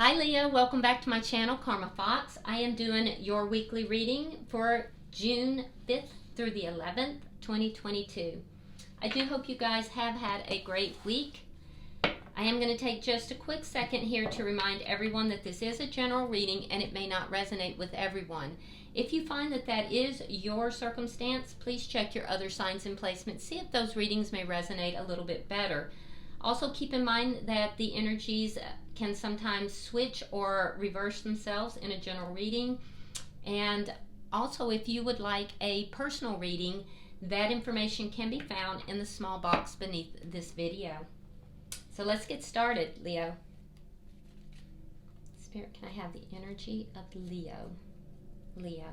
Hi Leo, welcome back to my channel, Karma Fox. I am doing your weekly reading for June 5th through the 11th, 2022. I do hope you guys have had a great week. I am going to take just a quick second here to remind everyone that this is a general reading and it may not resonate with everyone. If you find that that is your circumstance, please check your other signs and placements. See if those readings may resonate a little bit better. Also keep in mind that the energies can sometimes switch or reverse themselves in a general reading. And also, if you would like a personal reading, that information can be found in the small box beneath this video. So let's get started, Leo. Spirit, can I have the energy of Leo? Leo.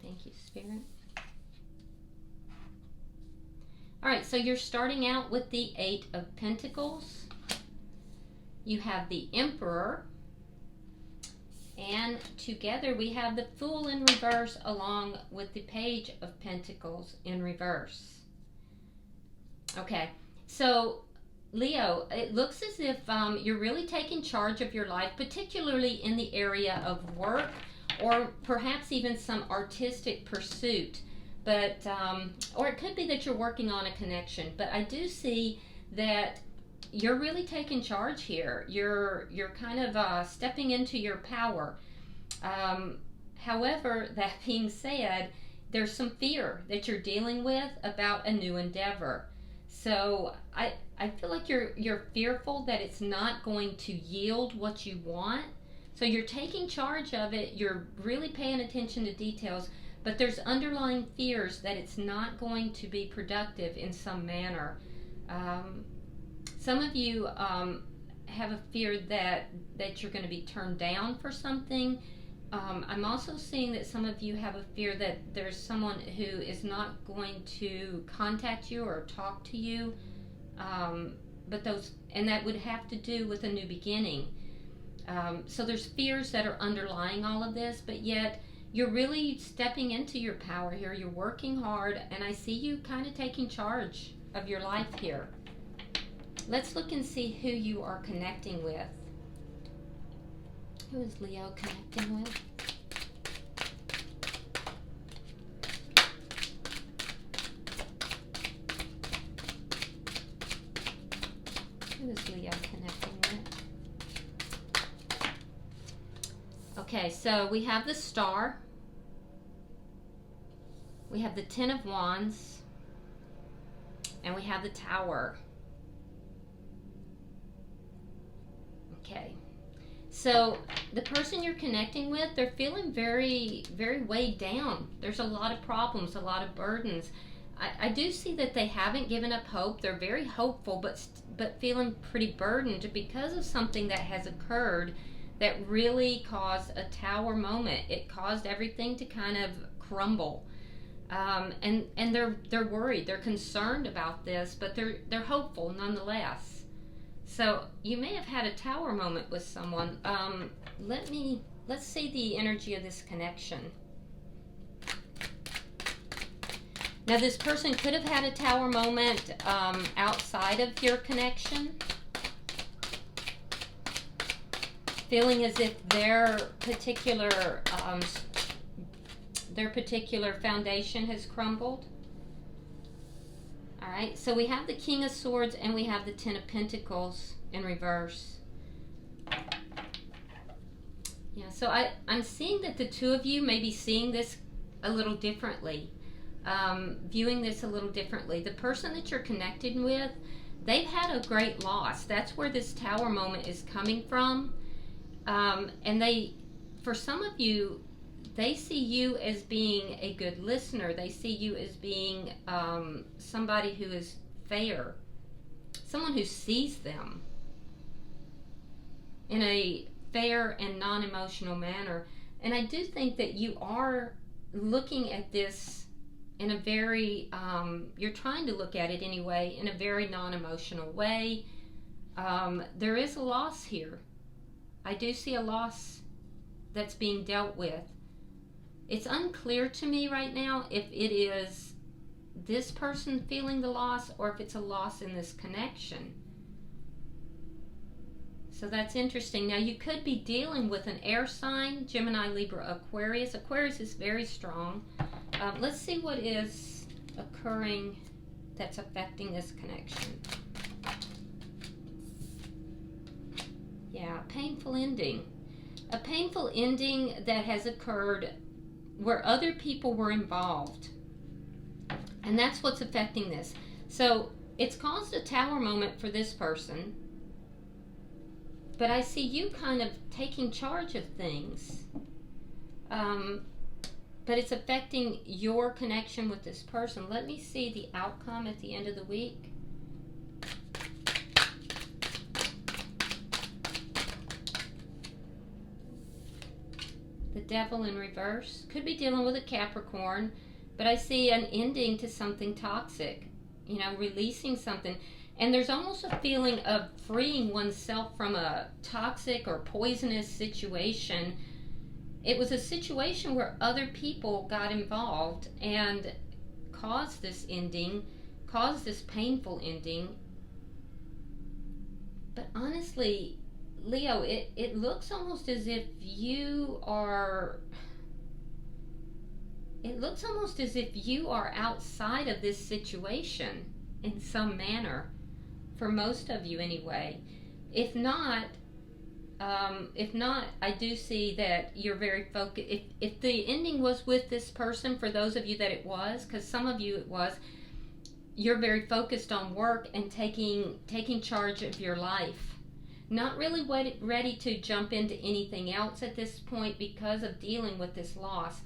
Thank you, Spirit. All right, so you're starting out with the Eight of Pentacles. You have the Emperor. And together we have the Fool in reverse along with the Page of Pentacles in reverse. Okay, so Leo, it looks as if you're really taking charge of your life, particularly in the area of work or perhaps even some artistic pursuit. But or it could be that you're working on a connection. But I do see that you're really taking charge here. You're kind of stepping into your power. However, that being said, there's some fear that you're dealing with about a new endeavor. So I feel like you're fearful that it's not going to yield what you want. So you're taking charge of it. You're really paying attention to details, but there's underlying fears that it's not going to be productive in some manner. Some of you have a fear that you're going to be turned down for something. I'm also seeing that some of you have a fear that there's someone who is not going to contact you or talk to you. And that would have to do with a new beginning. So there's fears that are underlying all of this, but yet you're really stepping into your power here. You're working hard, and I see you kind of taking charge of your life here. Let's look and see who you are connecting with. Who is Leo connecting with? Who is Leo connecting with? Okay, so we have the Star. We have the Ten of Wands. And we have the Tower. Okay, so the person you're connecting with, they're feeling very, very weighed down. There's a lot of problems, a lot of burdens. I do see that they haven't given up hope. They're very hopeful, but feeling pretty burdened because of something that has occurred that really caused a tower moment. It caused everything to kind of crumble. And they're worried. They're concerned about this, but they're hopeful nonetheless. So you may have had a tower moment with someone. Let's see the energy of this connection. Now this person could have had a tower moment outside of your connection, feeling as if their particular foundation has crumbled. All right, so we have the King of Swords and we have the Ten of Pentacles in reverse. Yeah, so I'm seeing that the two of you may be seeing this a little differently, viewing this a little differently. The person that you're connected with, they've had a great loss. That's where this tower moment is coming from. And for some of you, they see you as being a good listener. They see you as being somebody who is fair, someone who sees them in a fair and non-emotional manner. And I do think that you are looking at this in a very, you're trying to look at it anyway, in a very non-emotional way. There is a loss here. I do see a loss that's being dealt with. It's unclear to me right now if it is this person feeling the loss or if it's a loss in this connection. So that's interesting. Now you could be dealing with an air sign, Gemini, Libra, Aquarius. Aquarius is very strong. Let's see what is occurring that's affecting this connection. Yeah, painful ending. A painful ending that has occurred where other people were involved. And that's what's affecting this. So it's caused a tower moment for this person. But I see you kind of taking charge of things. But it's affecting your connection with this person. Let me see the outcome at the end of the week. The Devil in reverse. Could be dealing with a Capricorn, but I see an ending to something toxic. You know, releasing something. And there's almost a feeling of freeing oneself from a toxic or poisonous situation. It was a situation where other people got involved and caused this ending, caused this painful ending. But honestly, Leo, it looks almost as if you are... It looks almost as if you are outside of this situation in some manner. For most of you anyway. If not, I do see that you're very focused. If the ending was with this person, for those of you that it was, because some of you it was, you're very focused on work and taking charge of your life. Not really ready to jump into anything else at this point because of dealing with this loss.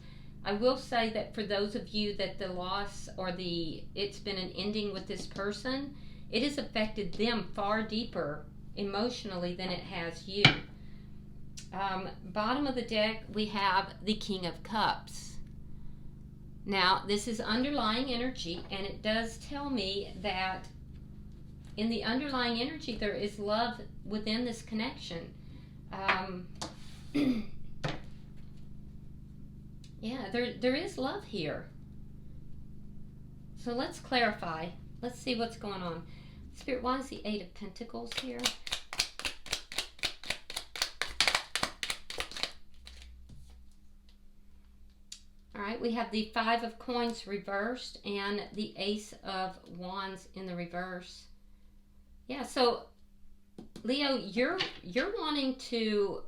I will say that for those of you that the loss or it's been an ending with this person, it has affected them far deeper emotionally than it has you. Bottom of the deck, we have the King of Cups. Now, this is underlying energy, and it does tell me that in the underlying energy, there is love within this connection. Yeah, there is love here. So let's clarify. Let's see what's going on. Spirit, why is the Eight of Pentacles here? All right, we have the Five of Coins reversed and the Ace of Wands in the reverse. Yeah, so Leo, you're wanting to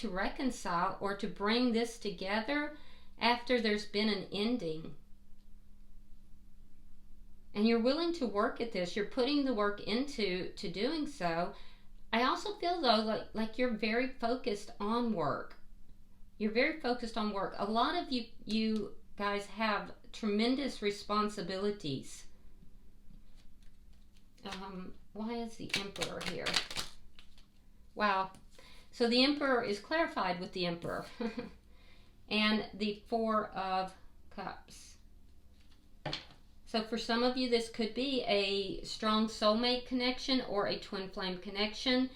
reconcile or to bring this together after there's been an ending. And you're willing to work at this. You're putting the work into doing so. I also feel though like you're very focused on work. You're very focused on work. A lot of you guys have tremendous responsibilities. Why is the Emperor here? Wow. So the Emperor is clarified with the Emperor. And the Four of Cups. So for some of you, this could be a strong soulmate connection or a twin flame connection.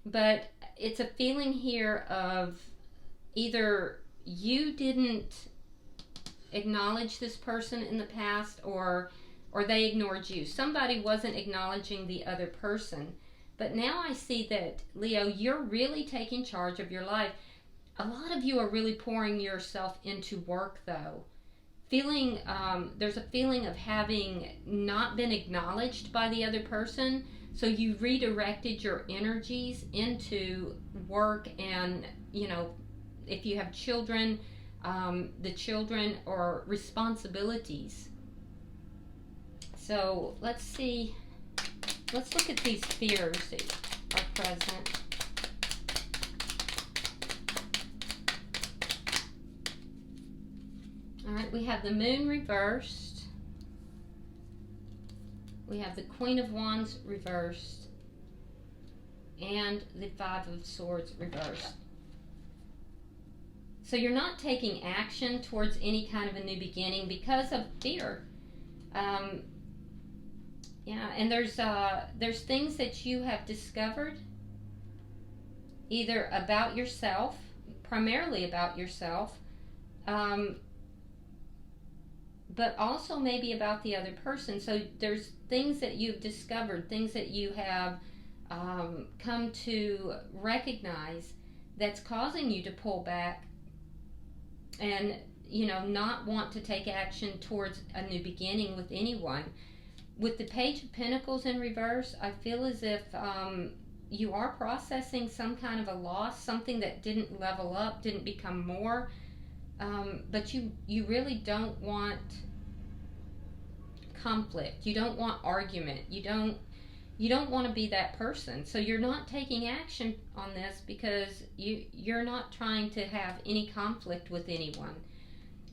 But it's a feeling here of either you didn't acknowledge this person in the past or they ignored you. Somebody wasn't acknowledging the other person. But now I see that, Leo, you're really taking charge of your life. A lot of you are really pouring yourself into work, though. There's a feeling of having not been acknowledged by the other person, so you redirected your energies into work and, you know, if you have children, the children or responsibilities. So let's look at these fears that are present. All right, we have the Moon reversed. We have the Queen of Wands reversed. And the Five of Swords reversed. So you're not taking action towards any kind of a new beginning because of fear. Yeah, and there's things that you have discovered either about yourself, primarily about yourself, but also maybe about the other person. So there's things that you've discovered, things that you have come to recognize that's causing you to pull back and, you know, not want to take action towards a new beginning with anyone. With the Page of Pentacles in reverse, I feel as if you are processing some kind of a loss, something that didn't level up, didn't become more, but you really don't want conflict. You don't want argument. You don't want to be that person. So you're not taking action on this because you're not trying to have any conflict with anyone.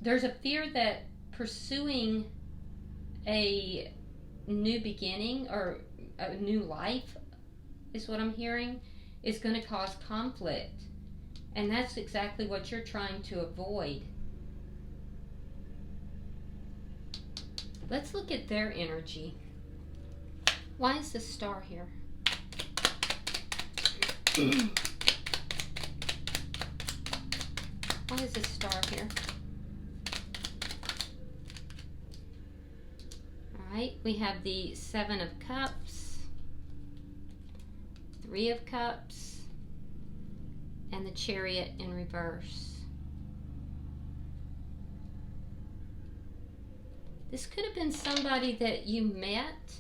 There's a fear that pursuing a new beginning or a new life, is what I'm hearing, is going to cause conflict. And that's exactly what you're trying to avoid. Let's look at their energy. Why is the Star here? Why is the Star here? Alright, we have the Seven of Cups, Three of Cups, and the Chariot in reverse. This could have been somebody that you met.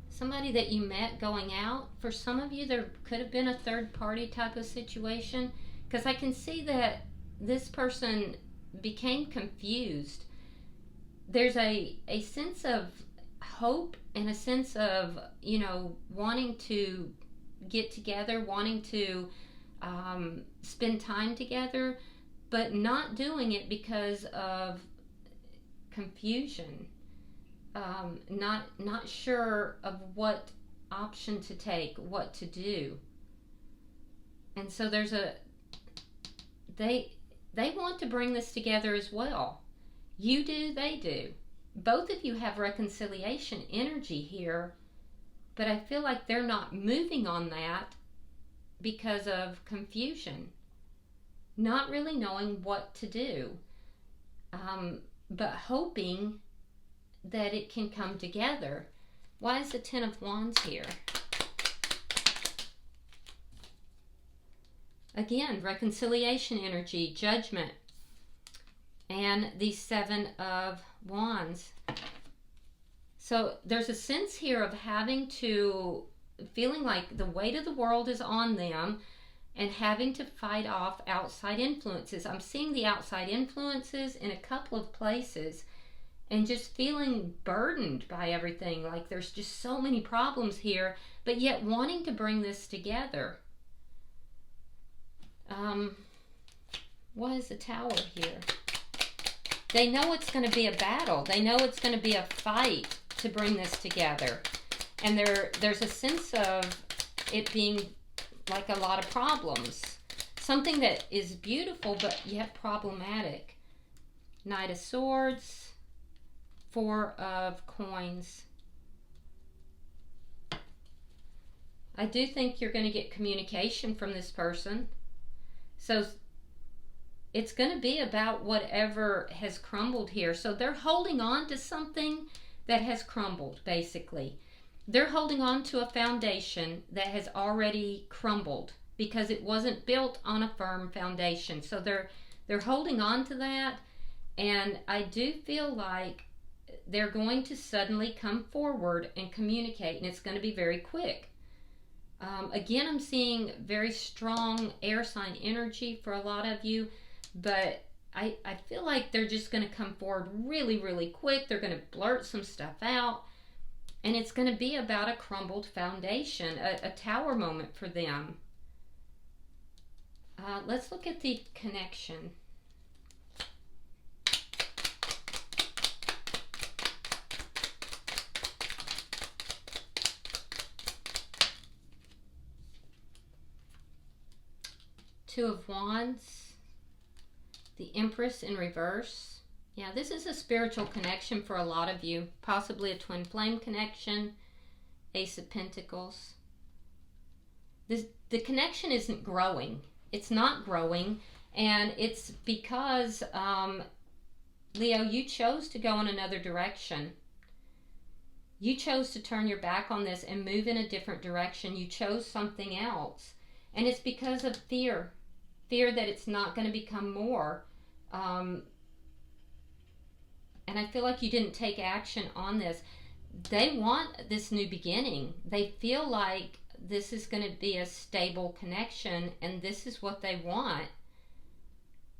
Somebody that you met going out. For some of you, there could have been a third party type of situation. Because I can see that this person became confused. There's a sense of hope and a sense of, you know, wanting to get together, wanting to spend time together, but not doing it because of confusion. Not sure of what option to take, what to do. And so there's they want to bring this together as well. You do, they do. Both of you have reconciliation energy here, but I feel like they're not moving on that because of confusion. Not really knowing what to do, but hoping that it can come together. Why is the Ten of Wands here? Again, reconciliation energy, judgment, and the Seven of Wands. So there's a sense here of feeling like the weight of the world is on them and having to fight off outside influences. I'm seeing the outside influences in a couple of places and just feeling burdened by everything. Like there's just so many problems here, but yet wanting to bring this together. Why is the Tower here? They know it's going to be a battle. They know it's going to be a fight to bring this together. And there's a sense of it being like a lot of problems. Something that is beautiful, but yet problematic. Knight of Swords, Four of Coins. I do think you're going to get communication from this person. So it's going to be about whatever has crumbled here. So they're holding on to something that has crumbled, basically. They're holding on to a foundation that has already crumbled because it wasn't built on a firm foundation. So they're holding on to that, and I do feel like they're going to suddenly come forward and communicate, and it's going to be very quick. Again, I'm seeing very strong air sign energy for a lot of you, but I feel like they're just going to come forward really, really quick. They're going to blurt some stuff out, and it's going to be about a crumbled foundation, a tower moment for them. Let's look at the connection. Two of Wands, the Empress in reverse, Yeah, this is a spiritual connection for a lot of you. Possibly a twin flame connection. Ace of Pentacles. The connection isn't growing. It's not growing. And it's because, Leo, you chose to go in another direction. You chose to turn your back on this and move in a different direction. You chose something else. And it's because of fear. Fear that it's not going to become more. And I feel like you didn't take action on this. They want this new beginning. They feel like this is going to be a stable connection and this is what they want.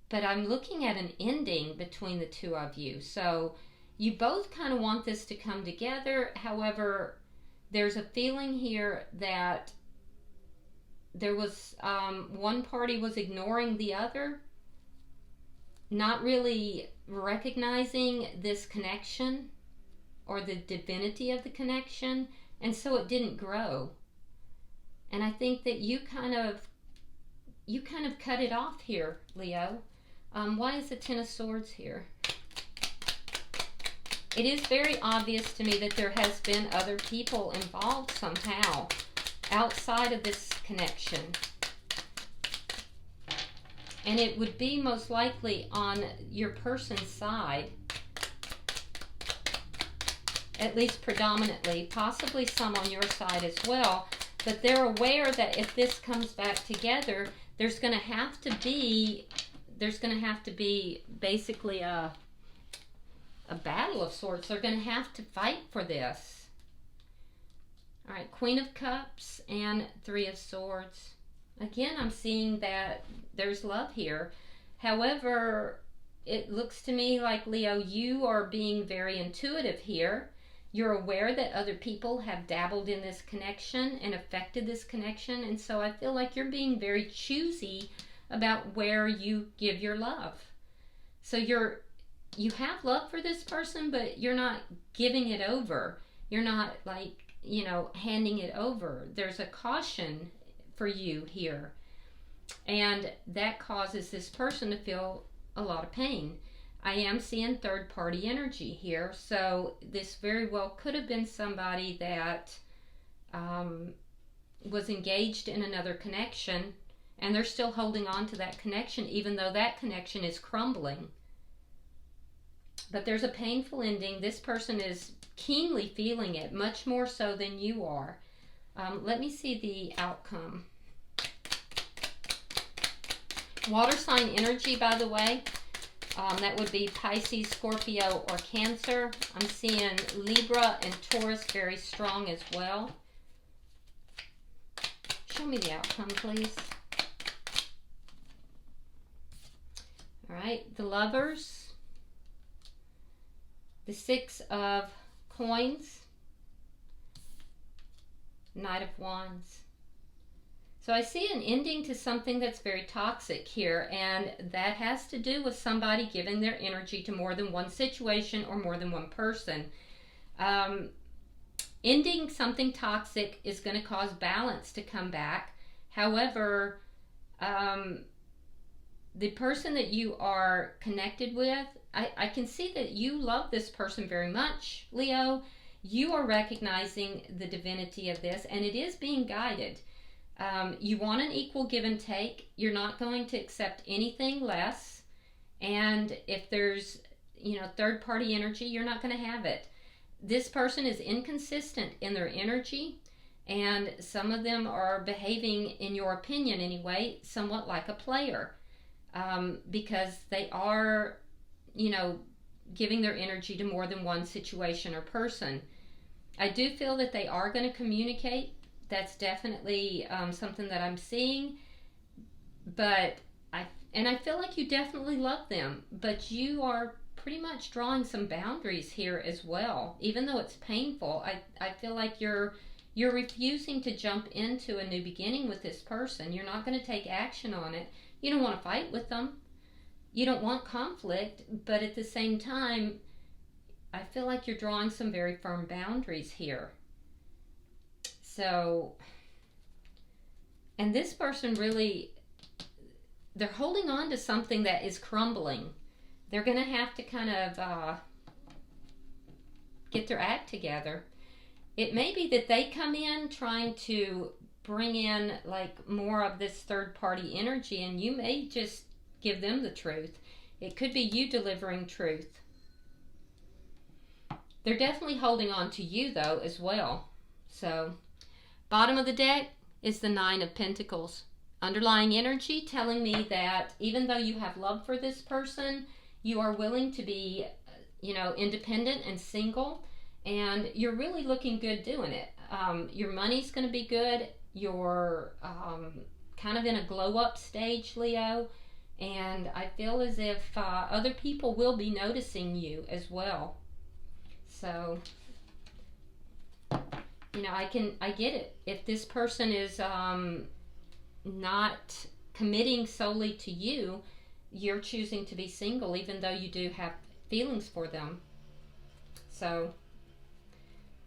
But I'm looking at an ending between the two of you. So you both kind of want this to come together. However, there's a feeling here that there was one party was ignoring the other, not really recognizing this connection or the divinity of the connection, and so it didn't grow. And I think that you kind of cut it off here, Leo. Why is the Ten of Swords here? It is very obvious to me that there has been other people involved somehow outside of this connection. And it would be most likely on your person's side, at least predominantly, possibly some on your side as well. But they're aware that if this comes back together, there's going to have to be basically a battle of sorts. They're going to have to fight for this. All right, Queen of Cups and Three of Swords. Again, I'm seeing that there's love here. However, it looks to me like, Leo, you are being very intuitive here. You're aware that other people have dabbled in this connection and affected this connection. And so I feel like you're being very choosy about where you give your love. So you have love for this person, but you're not giving it over. You're not like, handing it over. There's a caution for you here. And that causes this person to feel a lot of pain. I am seeing third party energy here. So this very well could have been somebody that was engaged in another connection, and they're still holding on to that connection even though that connection is crumbling. But there's a painful ending. This person is keenly feeling it, much more so than you are. Let me see the outcome. Water sign energy, by the way. That would be Pisces, Scorpio, or Cancer. I'm seeing Libra and Taurus very strong as well. Show me the outcome, please. All right, the Lovers, the Six of Coins, Knight of Wands. So I see an ending to something that's very toxic here, and that has to do with somebody giving their energy to more than one situation or more than one person. Ending something toxic is going to cause balance to come back. However, the person that you are connected with, I can see that you love this person very much, Leo. You are recognizing the divinity of this, and it is being guided. You want an equal give and take. You're not going to accept anything less. And if there's, third party energy, you're not going to have it. This person is inconsistent in their energy, and some of them are behaving, in your opinion anyway, somewhat like a player, because they are, giving their energy to more than one situation or person. I do feel that they are going to communicate. That's definitely something that I'm seeing. But I feel like you definitely love them, but you are pretty much drawing some boundaries here as well. Even though it's painful, I feel like you're refusing to jump into a new beginning with this person. You're not going to take action on it. You don't want to fight with them. You don't want conflict, but at the same time, I feel like you're drawing some very firm boundaries here. So, and this person really, they're holding on to something that is crumbling. they're going to have to kind of get their act together. It may be that they come in trying to bring in like more of this third party energy, and you may just give them the truth. It could be you delivering truth. They're definitely holding on to you though as well. So bottom of the deck is the Nine of Pentacles. Underlying energy telling me that even though you have love for this person, you are willing to be, you know, independent and single, and you're really looking good doing it. Your money's going to be good. You're kind of in a glow up stage, Leo, and I feel as if other people will be noticing you as well. So, you know, I get it. If this person is not committing solely to you, you're choosing to be single even though you do have feelings for them. So,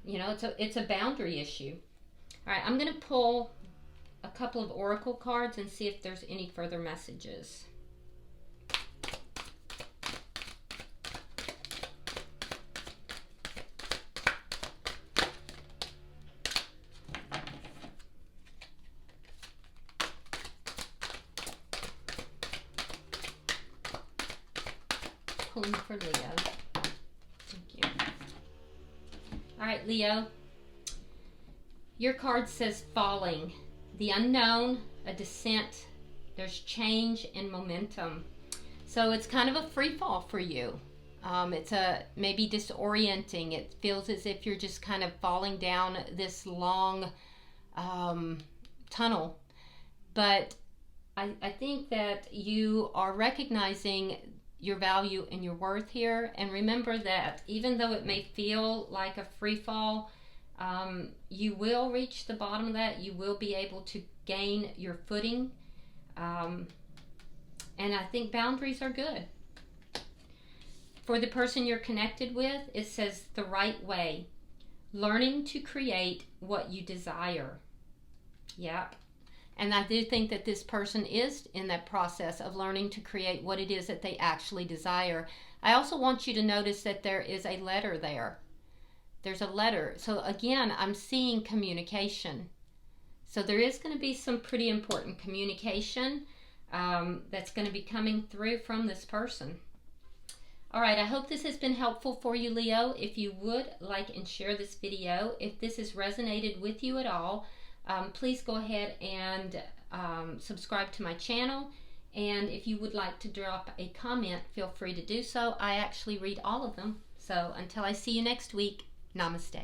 you know, it's a boundary issue. All right, I'm going to pull a couple of oracle cards and see if there's any further messages. Pulling for Leo. Thank you. All right, Leo. Your card says falling, the unknown, a descent. There's change and momentum. So it's kind of a free fall for you. It's maybe disorienting. It feels as if you're just kind of falling down this long tunnel. But I think that you are recognizing your value and your worth here. And remember that even though it may feel like a free fall, you will reach the bottom of that. You will be able to gain your footing. And I think boundaries are good. For the person you're connected with, it says the right way. Learning to create what you desire. Yep. And I do think that this person is in that process of learning to create what it is that they actually desire. I also want you to notice that there is a letter there. There's a letter. So again, I'm seeing communication. So there is going to be some pretty important communication that's going to be coming through from this person. All right, I hope this has been helpful for you, Leo. If you would like and share this video, if this has resonated with you at all, please go ahead and subscribe to my channel. And if you would like to drop a comment, feel free to do so. I actually read all of them. So until I see you next week, namaste.